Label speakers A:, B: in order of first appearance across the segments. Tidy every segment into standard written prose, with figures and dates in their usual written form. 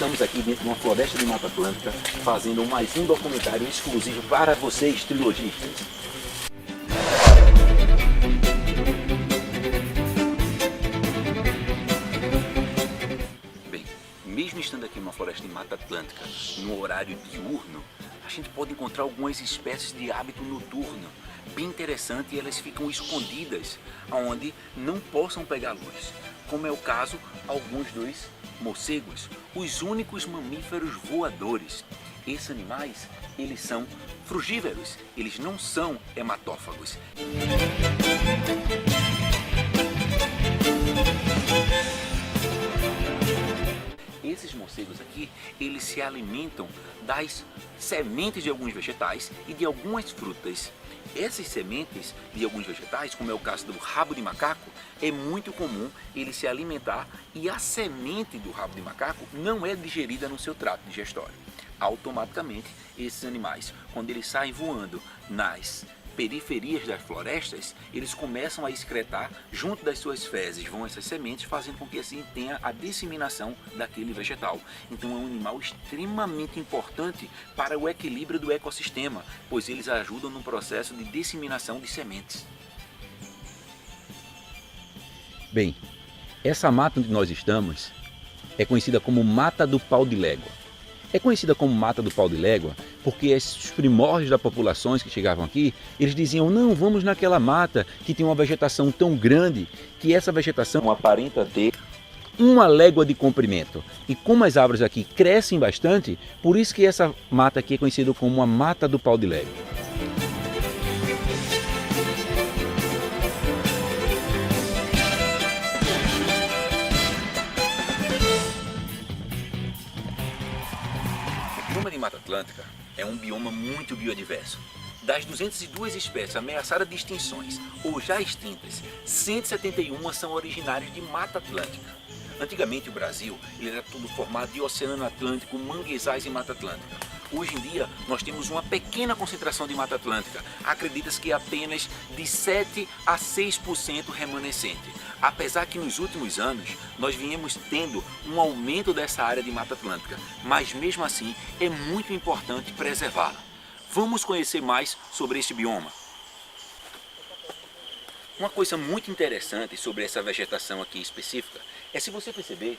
A: estamos aqui dentro de uma floresta de Mata Atlântica, fazendo mais um documentário exclusivo para vocês, trilogistas. Bem, mesmo estando aqui numa floresta de Mata Atlântica, no horário diurno, a gente pode encontrar algumas espécies de hábito noturno, bem interessante, e elas ficam escondidas, onde não possam pegar luz, como é o caso alguns dos morcegos, os únicos mamíferos voadores. Esses animais, eles são frugívoros, eles não são hematófagos. Esses morcegos aqui, eles se alimentam das sementes de alguns vegetais e de algumas frutas. Essas sementes de alguns vegetais, como é o caso do rabo de macaco, é muito comum ele se alimentar, e a semente do rabo de macaco não é digerida no seu trato digestório. Automaticamente, esses animais, quando eles saem voando nas periferias das florestas, eles começam a excretar junto das suas fezes, vão essas sementes, fazendo com que assim tenha a disseminação daquele vegetal. Então é um animal extremamente importante para o equilíbrio do ecossistema, pois eles ajudam no processo de disseminação de sementes. Bem, essa mata onde nós estamos é conhecida como Mata do Pau de Légua. É conhecida como Mata do Pau de Légua porque esses primórdios das populações que chegavam aqui, eles diziam: não, vamos naquela mata que tem uma vegetação tão grande que essa vegetação aparenta ter 1 légua de comprimento. E como as árvores aqui crescem bastante, por isso que essa mata aqui é conhecida como a Mata do Pau de Légua. O bioma de Mata Atlântica é um bioma muito biodiverso. Das 202 espécies ameaçadas de extinções ou já extintas, 171 são originárias de Mata Atlântica. Antigamente o Brasil ele era todo formado de Oceano Atlântico, manguezais e Mata Atlântica. Hoje em dia nós temos uma pequena concentração de Mata Atlântica, acredita-se que é apenas de 7 a 6% remanescente. Apesar que nos últimos anos nós viemos tendo um aumento dessa área de Mata Atlântica, mas mesmo assim é muito importante preservá-la. Vamos conhecer mais sobre este bioma. Uma coisa muito interessante sobre essa vegetação aqui específica é, se você perceber,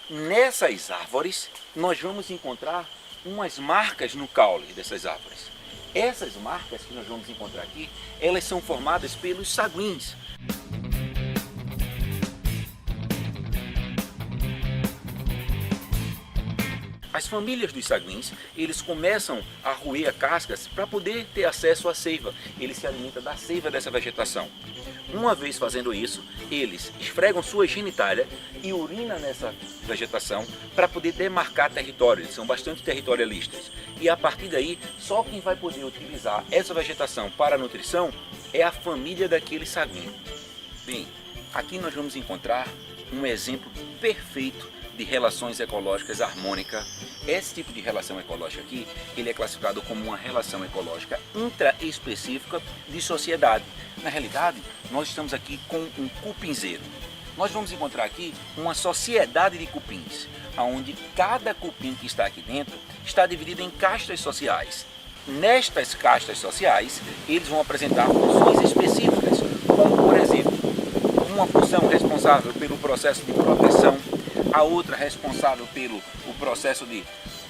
A: nessas árvores nós vamos encontrar umas marcas no caule dessas árvores. Essas marcas que nós vamos encontrar aqui, elas são formadas pelos saguins. As famílias dos saguins, eles começam a roer cascas para poder ter acesso à seiva. Eles se alimentam da seiva dessa vegetação. Uma vez fazendo isso, eles esfregam sua genitália e urinam nessa vegetação para poder demarcar território. Eles são bastante territorialistas. E a partir daí, só quem vai poder utilizar essa vegetação para a nutrição é a família daquele saguim. Bem, aqui nós vamos encontrar um exemplo perfeito de relações ecológicas harmônicas. Esse tipo de relação ecológica aqui, ele é classificado como uma relação ecológica intraespecífica de sociedade. Na realidade, nós estamos aqui com um cupinzeiro. Nós vamos encontrar aqui uma sociedade de cupins, onde cada cupim que está aqui dentro está dividido em castas sociais. Nestas castas sociais, eles vão apresentar funções específicas, como por exemplo, uma função responsável pelo processo de proteção, a outra responsável pelo processo de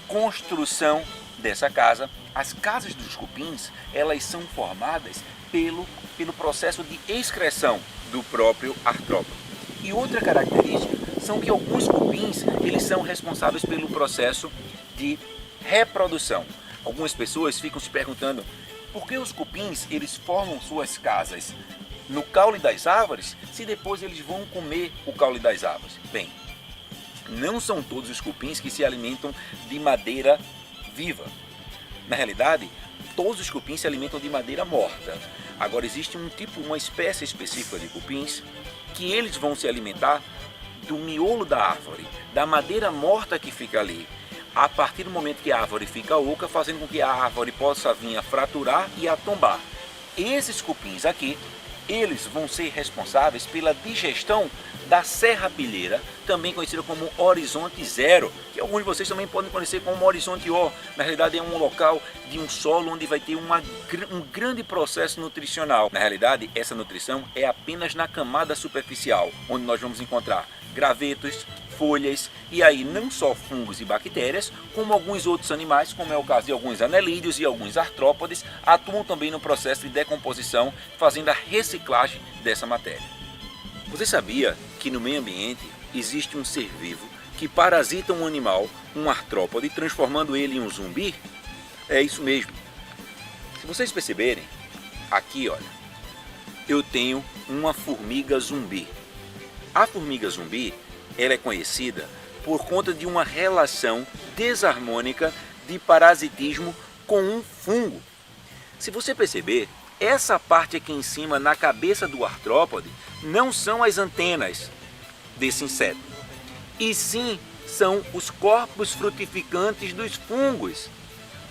A: construção dessa casa. As casas dos cupins, elas são formadas pelo processo de excreção do próprio artrópode. E outra característica são que alguns cupins, eles são responsáveis pelo processo de reprodução. Algumas pessoas ficam se perguntando por que os cupins, eles formam suas casas no caule das árvores, se depois eles vão comer o caule das árvores. Bem, não são todos os cupins que se alimentam de madeira viva. Na realidade, todos os cupins se alimentam de madeira morta. Agora existe uma espécie específica de cupins que eles vão se alimentar do miolo da árvore, da madeira morta que fica ali, a partir do momento que a árvore fica oca, fazendo com que a árvore possa vir a fraturar e a tombar. Esses cupins aqui, eles vão ser responsáveis pela digestão da serrapilheira, também conhecida como horizonte zero, que alguns de vocês também podem conhecer como horizonte O. Na realidade é um local de um solo onde vai ter um grande processo nutricional. Na realidade, essa nutrição é apenas na camada superficial, onde nós vamos encontrar gravetos, folhas e aí não só fungos e bactérias, como alguns outros animais, como é o caso de alguns anelídeos e alguns artrópodes, atuam também no processo de decomposição, fazendo a reciclagem dessa matéria. Você sabia que no meio ambiente existe um ser vivo que parasita um animal, um artrópode, transformando ele em um zumbi? É isso mesmo. Se vocês perceberem, aqui olha, eu tenho uma formiga zumbi. A formiga zumbi, ela é conhecida por conta de uma relação desarmônica de parasitismo com um fungo. Se você perceber, essa parte aqui em cima, na cabeça do artrópode, não são as antenas desse inseto, e sim são os corpos frutificantes dos fungos.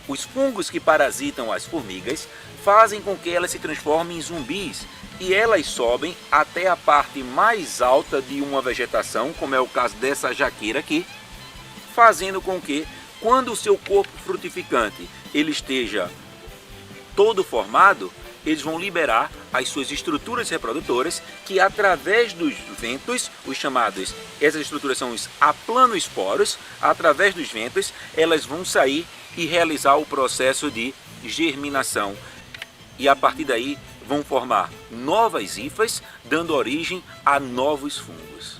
A: Os fungos que parasitam as formigas fazem com que elas se transformem em zumbis, e elas sobem até a parte mais alta de uma vegetação, como é o caso dessa jaqueira aqui, fazendo com que, quando o seu corpo frutificante ele esteja todo formado, eles vão liberar as suas estruturas reprodutoras, que através dos ventos, os chamados, essas estruturas são os aplanoesporos, através dos ventos elas vão sair e realizar o processo de germinação, e a partir daí vão formar novas hifas, dando origem a novos fungos.